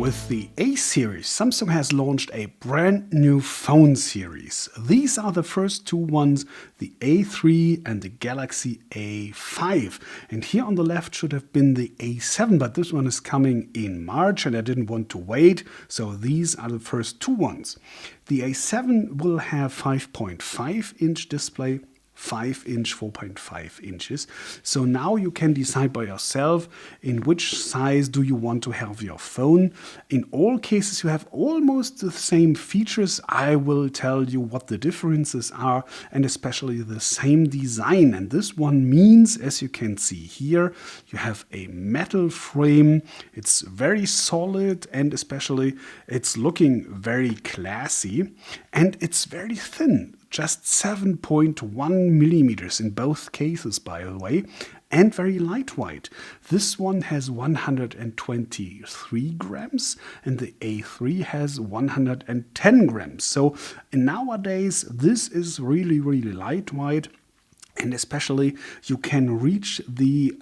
With the A series, Samsung has launched a brand new phone series. These are the first two ones, the A3 and the Galaxy A5. And here on the left should have been the A7, but this one is coming in March and I didn't want to wait. So these are the first two ones. The A7 will have 5.5-inch display, 5-inch, 4.5 inches. So now you can decide by yourself in which size do you want to have your phone. In all cases, you have almost the same features. I will tell you what the differences are and especially the same design. And this one means, as you can see here, you have a metal frame. It's very solid and especially it's looking very classy and it's very thin. Just 7.1 millimeters in both cases, by the way, and very lightweight. This one has 123 grams and the A3 has 110 grams. So nowadays, this is really, really lightweight. And especially you can reach the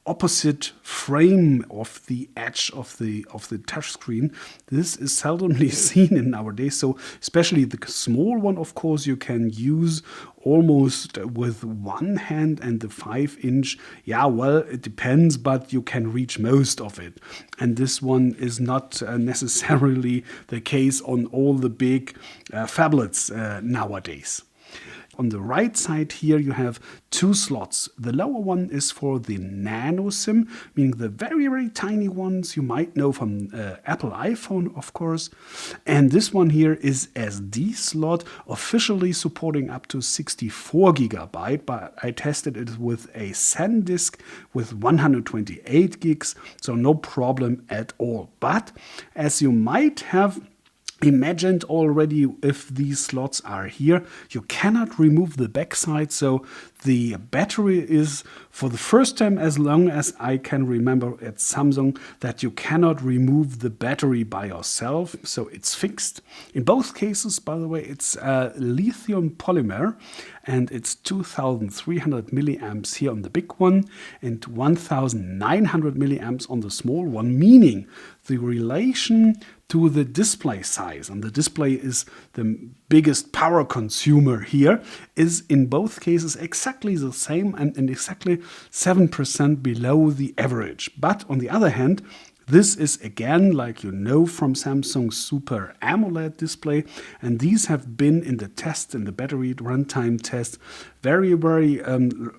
opposite frame of the edge of the touchscreen. This is seldomly seen in nowadays. So especially the small one, of course, you can use almost with one hand, and the 5-inch, yeah, well, it depends, but you can reach most of it. And this one is not necessarily the case on all the big phablets nowadays. On the right side here, you have two slots. The lower one is for the nano SIM, meaning the very, very tiny ones you might know from Apple iPhone, of course. And this one here is SD slot, officially supporting up to 64 gigabyte, but I tested it with a SanDisk with 128 gigs, so no problem at all. But as you might have imagined already, if these slots are here, you cannot remove the backside. So the battery is, for the first time as long as I can remember at Samsung, that you cannot remove the battery by yourself. So it's fixed. In both cases, by the way, it's lithium polymer and it's 2300 milliamps here on the big one and 1900 milliamps on the small one, meaning the relation to the display size, and the display is the biggest power consumer here, is in both cases exactly the same and exactly 7% below the average. But on the other hand, this is again, like you know from Samsung's Super AMOLED display, and these have been in the test, in the battery runtime test, very, very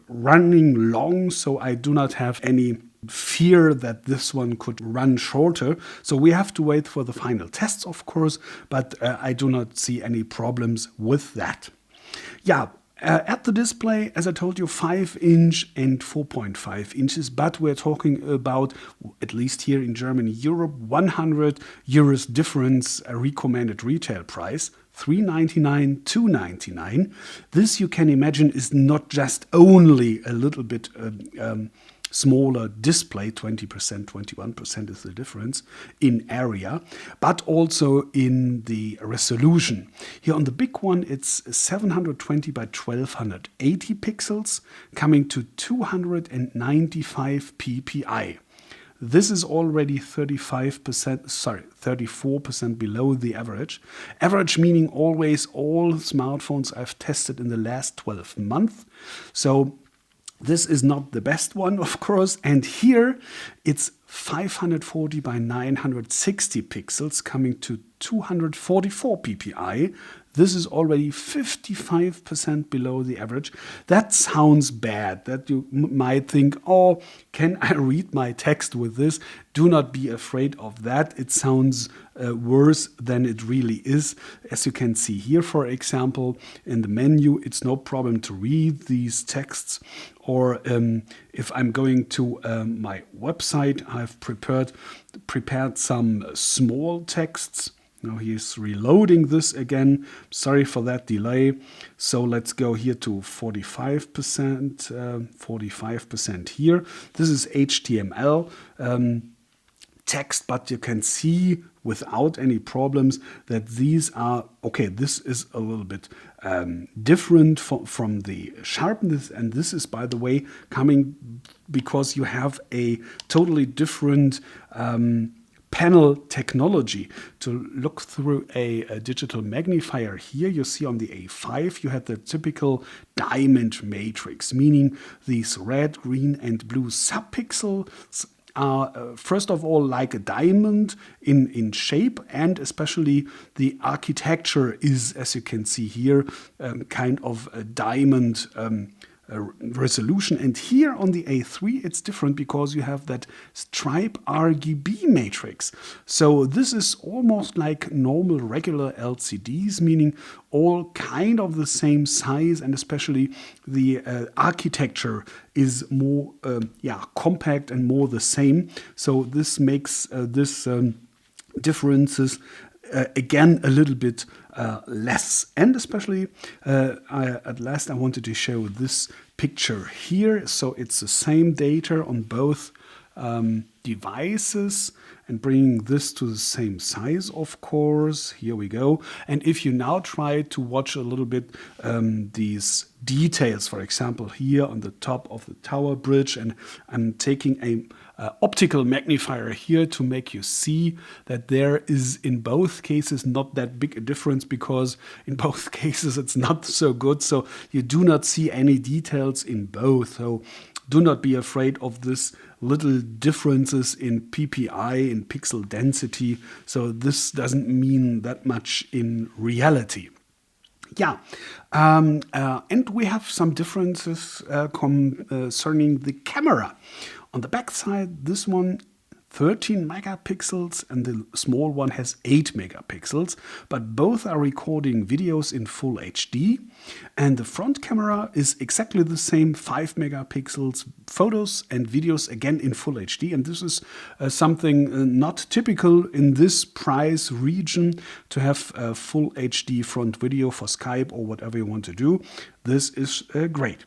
running long, so I do not have any fear that this one could run shorter. So we have to wait for the final tests, of course, but I do not see any problems with that. Yeah. At the display, as I told you, 5-inch and 4.5 inches, but we're talking about, at least here in Germany, Europe, 100 euros difference, a recommended retail price, 399, 299. This, you can imagine, is not just only a little bit smaller display, 20%, 21% is the difference in area, but also in the resolution. Here on the big one, it's 720 by 1280 pixels, coming to 295 ppi. This is already 34% below the average. Average meaning always all smartphones I've tested in the last 12 months. So this is not the best one, of course, and here it's 540 by 960 pixels, coming to 244 ppi. This is already 55% below the average. That sounds bad, that you might think, oh, can I read my text with this? Do not be afraid of that. It sounds worse than it really is. As you can see here, for example, in the menu, it's no problem to read these texts. Or if I'm going to my website, I've prepared some small texts. Now he's reloading this again. Sorry for that delay. So let's go here to 45% here. This is HTML text, but you can see without any problems that these are, okay, this is a little bit different from the sharpness. And this is, by the way, coming because you have a totally different panel technology to look through a digital magnifier. Here you see on the A5 you had the typical diamond matrix, meaning these red, green and blue subpixels are first of all like a diamond in shape, and especially the architecture is, as you can see here, kind of a diamond resolution. And here on the A3 it's different because you have that stripe RGB matrix. So this is almost like normal regular LCDs, meaning all kind of the same size, and especially the architecture is more compact and more the same. So this makes this differences again a little bit less. And especially at last I wanted to show this picture here. So it's the same data on both devices, and bringing this to the same size, of course. Here we go. And if you now try to watch a little bit these details, for example, here on the top of the tower bridge, and I'm taking a optical magnifier here to make you see that there is in both cases not that big a difference, because in both cases it's not so good. So you do not see any details in both. So do not be afraid of this little differences in PPI, in pixel density. So this doesn't mean that much in reality. Yeah, and we have some differences concerning the camera. On the back side, this one 13 megapixels and the small one has 8 megapixels, but both are recording videos in full HD. And the front camera is exactly the same, 5 megapixels, photos and videos again in full HD. And this is something not typical in this price region, to have a full HD front video for Skype or whatever you want to do. This is great.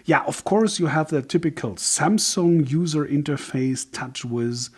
Yeah, of course, you have the typical Samsung user interface, TouchWiz.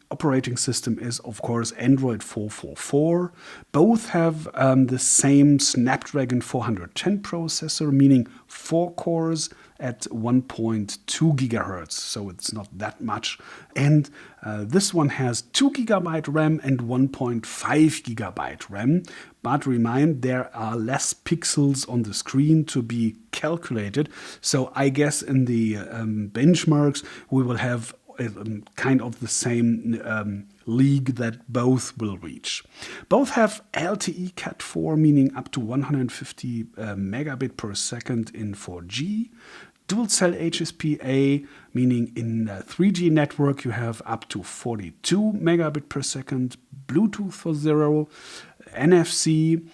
Operating system is, of course, Android 4.4.4. Both have the same Snapdragon 410 processor, meaning 4 cores at 1.2 gigahertz, so it's not that much. And this one has 2 gigabyte RAM and 1.5 gigabyte RAM. But remind, there are less pixels on the screen to be calculated. So I guess in the benchmarks we will have kind of the same league that both will reach. Both have LTE Cat 4, meaning up to 150 megabit per second in 4G. Dual cell HSPA, meaning in a 3G network you have up to 42 megabit per second. Bluetooth for 0. NFC.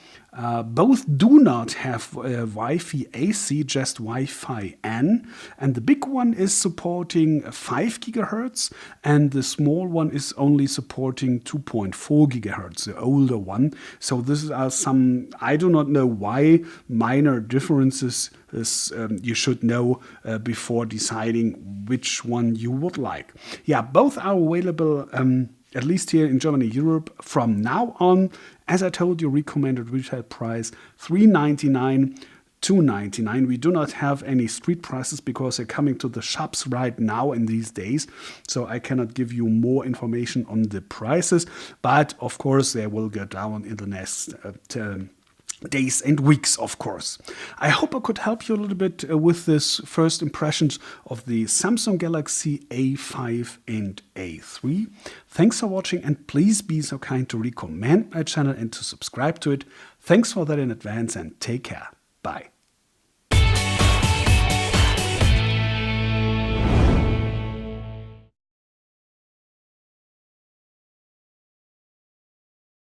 Both do not have Wi-Fi AC, just Wi-Fi N. And the big one is supporting 5 gigahertz, and the small one is only supporting 2.4 gigahertz, the older one. So this are some, I do not know why, minor differences you should know before deciding which one you would like. Yeah, both are available at least here in Germany, Europe, from now on. As I told you, recommended retail price $399, $299. We do not have any street prices because they're coming to the shops right now in these days. So I cannot give you more information on the prices. But of course, they will go down in the next days and weeks, of course. I hope I could help you a little bit with this first impressions of the Samsung Galaxy A5 and A3. Thanks for watching, and please be so kind to recommend my channel and to subscribe to it. Thanks for that in advance, and take care. Bye.